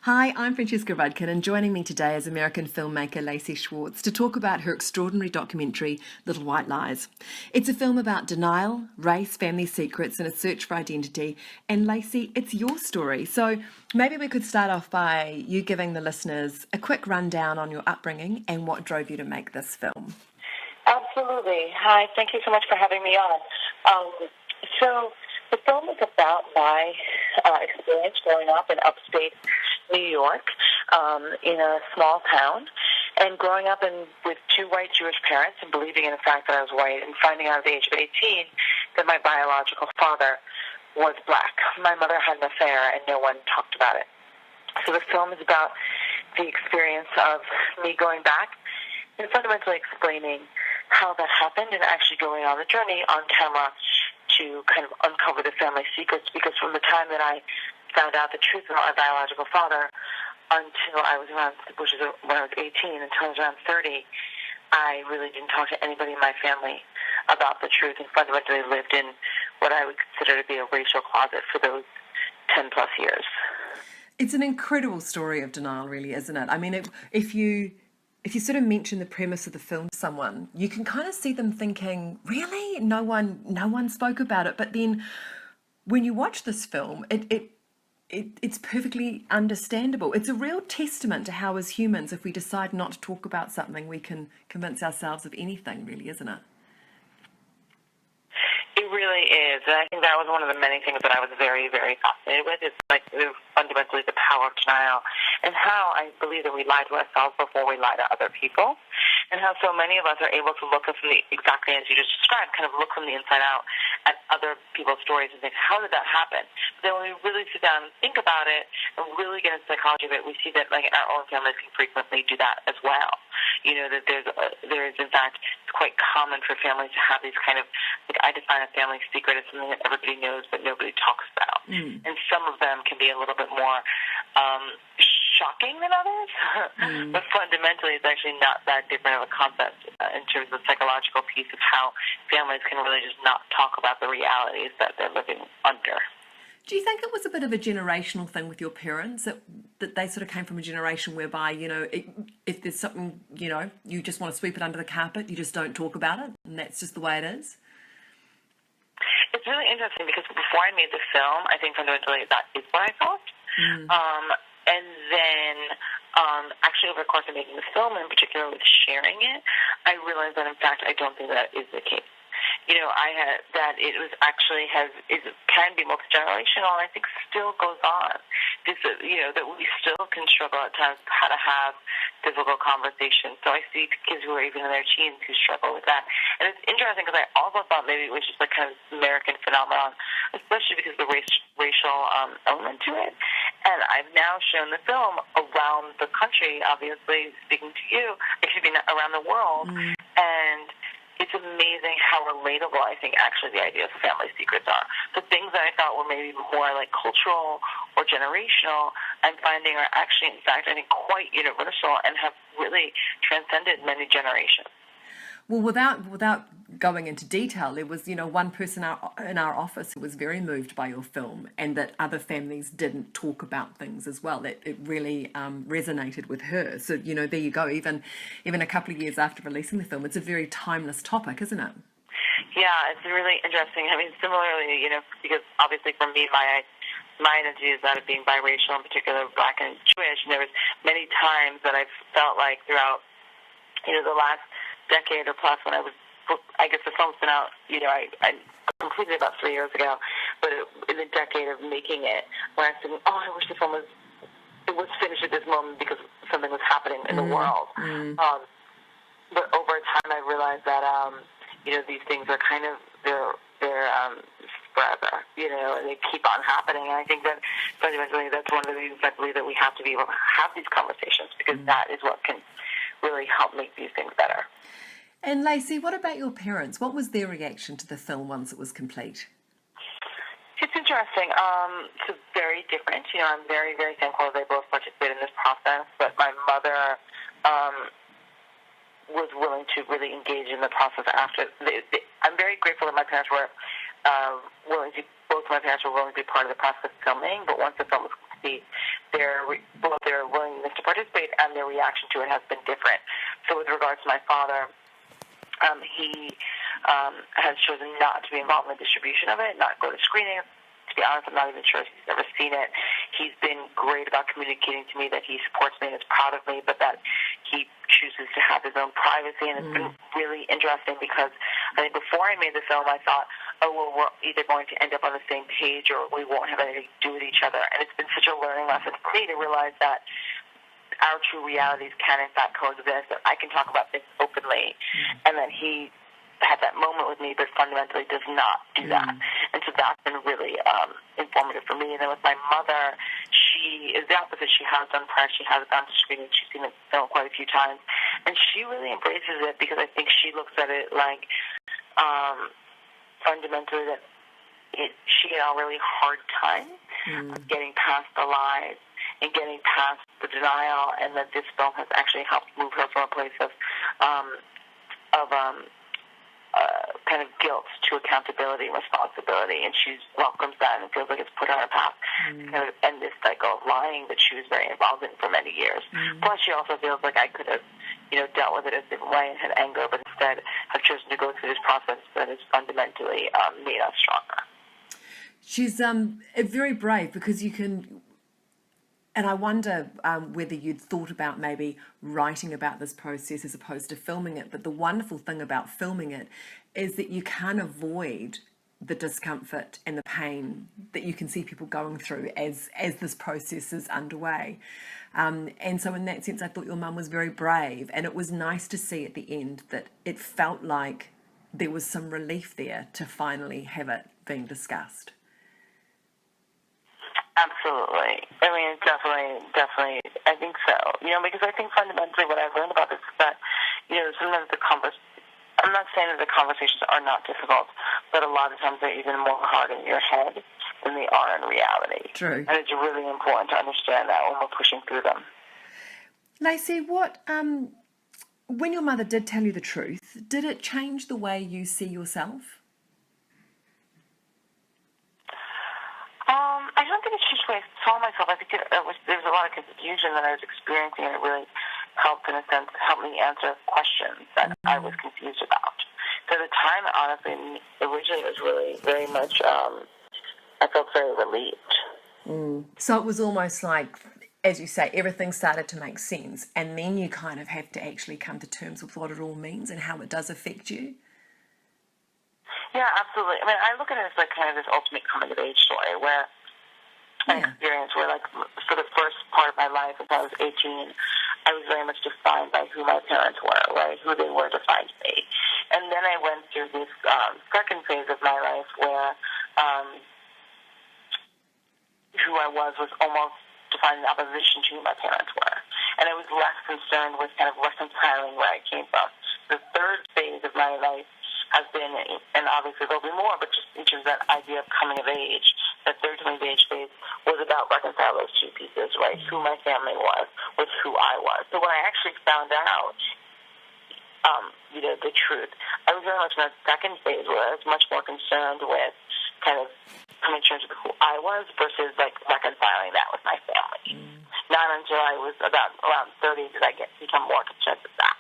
Hi, I'm Francesca Rudkin, and joining me today is American filmmaker Lacey Schwartz to talk about her extraordinary documentary, Little White Lies. It's a film about denial, race, family secrets, and a search for identity. And Lacey, it's your story. So maybe we could start off by you giving the listeners a quick rundown on your upbringing and what drove you to make this film. Absolutely. Hi, thank you so much for having me on. So the film is about my experience growing up in upstate New York, in a small town, and growing up with two white Jewish parents and believing in the fact that I was white and finding out at the age of 18 that my biological father was black. My mother had an affair and no one talked about it. So the film is about the experience of me going back and fundamentally explaining how that happened and actually going on the journey on camera to kind of uncover the family secrets, because from the time that I found out the truth about my biological father until I was around, which is when I was 18, until I was around 30, I really didn't talk to anybody in my family about the truth and fundamentally lived in what I would consider to be a racial closet for those 10 plus years. It's an incredible story of denial, really, isn't it? I mean, if you sort of mention the premise of the film to someone, you can kind of see them thinking, really? No one spoke about it. But then when you watch this film, it's perfectly understandable. It's a real testament to how, as humans, if we decide not to talk about something, we can convince ourselves of anything, really, isn't it? It really is. And I think that was one of the many things that I was very, very fascinated with. It's like fundamentally the power of denial and how I believe that we lie to ourselves before we lie to other people, and how so many of us are able to look from exactly as you just described, kind of look from the inside out at other people's stories and think, how did that happen? But then when we really sit down and think about it and really get into the psychology of it, we see that like our own families can frequently do that as well. You know, that there is in fact, it's quite common for families to have these kind of, like I define a family secret as something that everybody knows but nobody talks about. And some of them can be a little bit more shocking than others, but fundamentally it's actually not that different of a concept in terms of the psychological piece of how families can really just not talk about the realities that they're living under. Do you think it was a bit of a generational thing with your parents, that they sort of came from a generation whereby, you know, if there's something, you know, you just want to sweep it under the carpet, you just don't talk about it, and that's just the way it is? It's really interesting because before I made the film, I think fundamentally that is what I thought. And then actually over the course of making the film, and in particular with sharing it, I realized that in fact I don't think that is the case. You know, that it was actually can be multi-generational, and I think still goes on. You know, that we still can struggle at times how to have difficult conversations. So I see kids who are even in their teens who struggle with that. And it's interesting because I also thought maybe it was just like kind of American phenomenon, especially because of the racial element to it. And I've now shown the film around the country, obviously speaking to you, around the world, and it's amazing how relatable I think actually the idea of family secrets are. The things that I thought were maybe more like cultural or generational, I'm finding are actually, in fact, I think quite universal and have really transcended many generations. Well, without going into detail, there was, you know, one person in our office who was very moved by your film, and that other families didn't talk about things as well. That it really resonated with her. So, you know, there you go. Even a couple of years after releasing the film, it's a very timeless topic, isn't it? Yeah, it's really interesting. I mean, similarly, you know, because obviously for me, my identity is that of being biracial, in particular Black and Jewish, and there was many times that I've felt like throughout, you know, the last decade or plus when I guess the film's been out, you know, I completed it about 3 years ago, but in the decade of making it, when I was thinking, I wish the film was finished at this moment because something was happening in the world. But over time I realized that, you know, these things are kind of, they're forever, you know, and they keep on happening. And I think that fundamentally that's one of the reasons I believe that we have to be able to have these conversations, because that is what can really help make these things better. And Lacey, what about your parents? What was their reaction to the film once it was complete? It's interesting. It's very different. You know, I'm very, very thankful that they both participated in this process, but my mother was willing to really engage in the process after. I'm very grateful that my parents were both my parents were willing to be part of the process of filming, but once the film was complete, both both their willingness to participate and their reaction to it has been different. So with regards to my father, he has chosen not to be involved in the distribution of it, not go to screenings. To be honest, I'm not even sure if he's ever seen it. He's been great about communicating to me that he supports me and is proud of me, but that he chooses to have his own privacy. And it's been really interesting because I think before I made the film, I thought, oh, well, we're either going to end up on the same page or we won't have anything to do with each other. And it's been such a learning lesson for me to realize that our true realities can, in fact, coexist, that I can talk about things openly, and that he had that moment with me, but fundamentally does not do that. And so that's been really informative for me. And then with my mother, she is the opposite. She has done press. She has gone to screening. She's seen the film quite a few times. And she really embraces it because I think she looks at it like fundamentally that she had a really hard time getting past the lies and getting past the denial, and that this film has actually helped move her from a place of kind of guilt to accountability and responsibility, and she welcomes that and feels like it's put her on a path to kind of end this cycle of lying that she was very involved in for many years. Plus, she also feels like I could have, dealt with it a different way and had anger, but instead have chosen to go through this process that has fundamentally made us stronger. She's very brave because you can. And I wonder whether you'd thought about maybe writing about this process as opposed to filming it. But the wonderful thing about filming it is that you can avoid the discomfort and the pain that you can see people going through as this process is underway. And so in that sense, I thought your mum was very brave. And it was nice to see at the end that it felt like there was some relief there to finally have it being discussed. Absolutely. I mean, definitely, I think so. Because I think fundamentally what I've learned about this is that, sometimes I'm not saying that the conversations are not difficult, but a lot of times they're even more hard in your head than they are in reality. True. And it's really important to understand that when we're pushing through them. Lacey, when your mother did tell you the truth, did it change the way you see yourself? I don't think it changed the way I saw myself. I think there was a lot of confusion that I was experiencing, and it really helped, in a sense, help me answer questions that I was confused about. So at the time, honestly, originally it was really very much, I felt very relieved. So it was almost like, as you say, everything started to make sense, and then you kind of have to actually come to terms with what it all means and how it does affect you. Yeah, absolutely. I mean, I look at it as like kind of this ultimate coming-of-age story where an experience where, like, for the first part of my life, until I was 18, I was very much defined by who my parents were, right, who they were defined me. And then I went through this second phase of my life where who I was almost defined in opposition to who my parents were. And I was less concerned with kind of reconciling where I came from. The third phase of my life has been, and obviously there'll be more, but just in terms of that idea of coming of age, that third coming of age phase was about reconciling those two pieces, right? Who my family was with who I was. So when I actually found out, the truth, I was very much in that second phase where I was much more concerned with kind of coming to terms with who I was versus like reconciling that with my family. Not until I was around 30 did I become more concerned with that.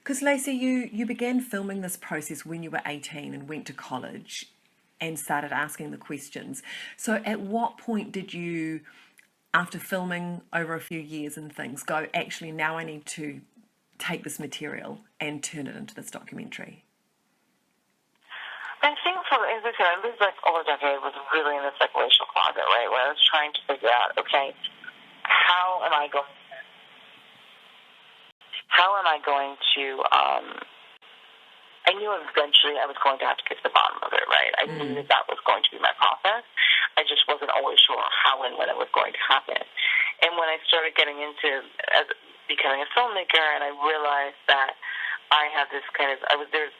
Because, Lacey, you began filming this process when you were 18 and went to college and started asking the questions. So at what point did you, after filming over a few years and things, go, actually, now I need to take this material and turn it into this documentary? I think, as I said, I lived like over a decade was really in this like racial closet, right, where I was trying to figure out, okay, how am I going to, I knew eventually I was going to have to get to the bottom of it, right? I knew that was going to be my process. I just wasn't always sure how and when it was going to happen. And when I started getting into becoming a filmmaker, and I realized that I had this kind of, there's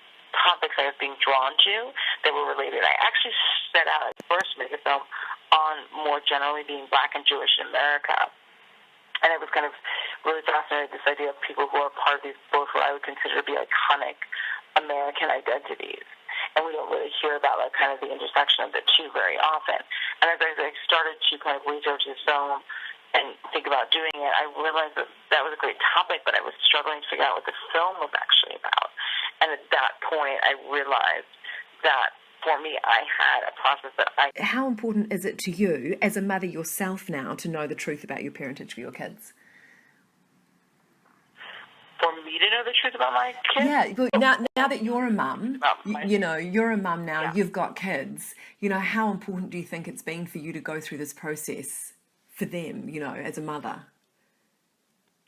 topics I was being drawn to that were related. I actually set out at first to make a film on more generally being Black and Jewish in America. And it was kind of really fascinating, this idea of people who are part of these, both what I would consider to be iconic American identities. And we don't really hear about like kind of the intersection of the two very often. And as I started to kind of research this film and think about doing it, I realized that that was a great topic, but I was struggling to figure out what the film was actually about. And at that point, I realized that for me, I had a process that I... How important is it to you, as a mother yourself now, to know the truth about your parentage for your kids? For me to know the truth about my kids? Yeah, well, now that you're a mum, you're a mum now, you've got kids, how important do you think it's been for you to go through this process for them, as a mother?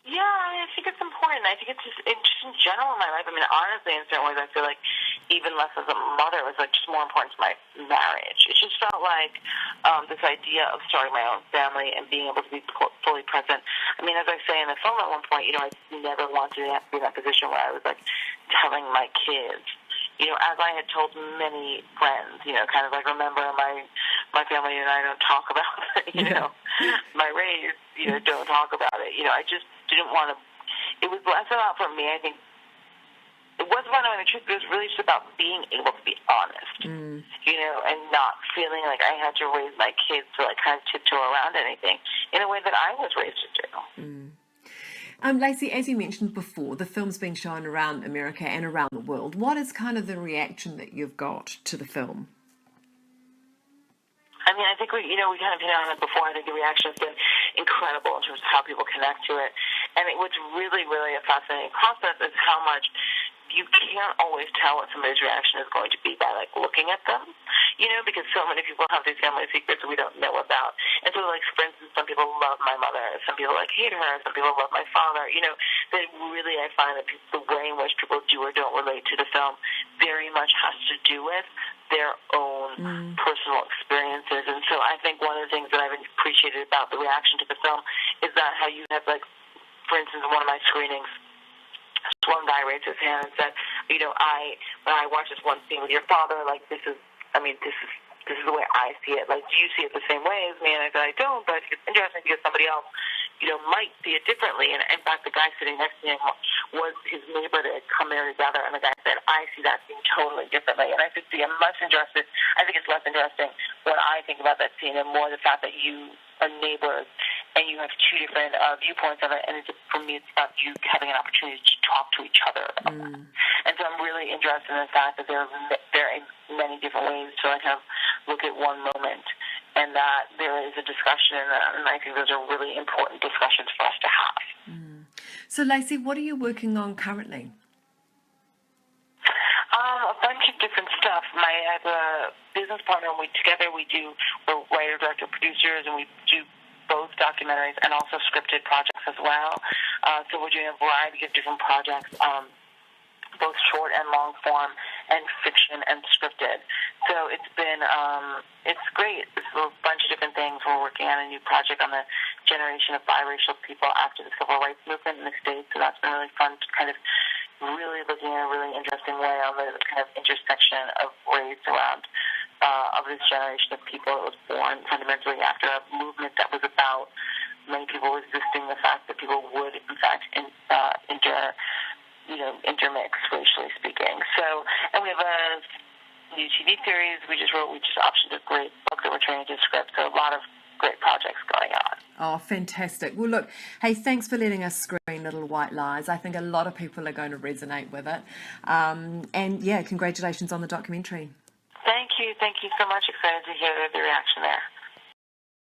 Yeah, I think it's important. I think it's just in general in my life. I mean, honestly, in certain ways, I feel like even less as a mother was like just more important to my marriage. It just felt like this idea of starting my own family and being able to be fully present. I mean, as I say in the film at one point, I never wanted to be in that position where I was like telling my kids, as I had told many friends, kind of like, remember my family and I don't talk about it, my race, don't talk about it. I just didn't want to. It was less about, for me, I think, it wasn't about knowing the truth, but it was really just about being able to be honest, and not feeling like I had to raise my kids to like kind of tiptoe around anything in a way that I was raised to do. Lacey, as you mentioned before, the film's been shown around America and around the world. What is kind of the reaction that you've got to the film? I mean, I think we kind of hit on it before. I think the reaction has been incredible in terms of how people connect to it. And what's really, really a fascinating process is how much you can't always tell what somebody's reaction is going to be by, like, looking at them, because so many people have these family secrets we don't know about. And so, like, for instance, some people love my mother, some people, like, hate her, some people love my father, that really I find that the way in which people do or don't relate to the film very much has to do with their own personal experiences. And so I think one of the things that I've appreciated about the reaction to the film is that how you have, like, for instance, in one of my screenings, one guy raised his hand and said, when I watch this one scene with your father, like, this is the way I see it. Like, do you see it the same way as me? And I said, I don't, but it's interesting because somebody else, might see it differently. And in fact, the guy sitting next to him was his neighbor that had come there together. And the guy said, I see that scene totally differently. And I could see, I think it's less interesting when I think about that scene and more the fact that you are neighbors and you have two different viewpoints of it. And for me, it's about you having an opportunity to talk to each other about that. And so I'm really interested in the fact that there are many different ways to like kind of look at one moment, and that there is a discussion, and I think those are really important discussions for us to have. So, Lacey, what are you working on currently? A bunch of different stuff. I have a business partner, and we're writer, director, producers, and we do both documentaries and also scripted projects as well. So we're doing a variety of different projects, both short and long form, and fiction and scripted. So it's been, it's great. It's a bunch of different things. We're working on a new project on the generation of biracial people after the civil rights movement in the States. So that's been really fun to kind of really looking in a really interesting way on the kind of intersection of race around of this generation of people that was born fundamentally after a movement that was about many people resisting the fact that people would, in fact, intermix, racially speaking. So, and we have a new TV series we just optioned a great book that we're trying to do script. So a lot of great projects going on. Oh, fantastic. Well, look, hey, thanks for letting us screen Little White Lies. I think a lot of people are going to resonate with it. And yeah, congratulations on the documentary. Thank you so much. Excited to hear the reaction there.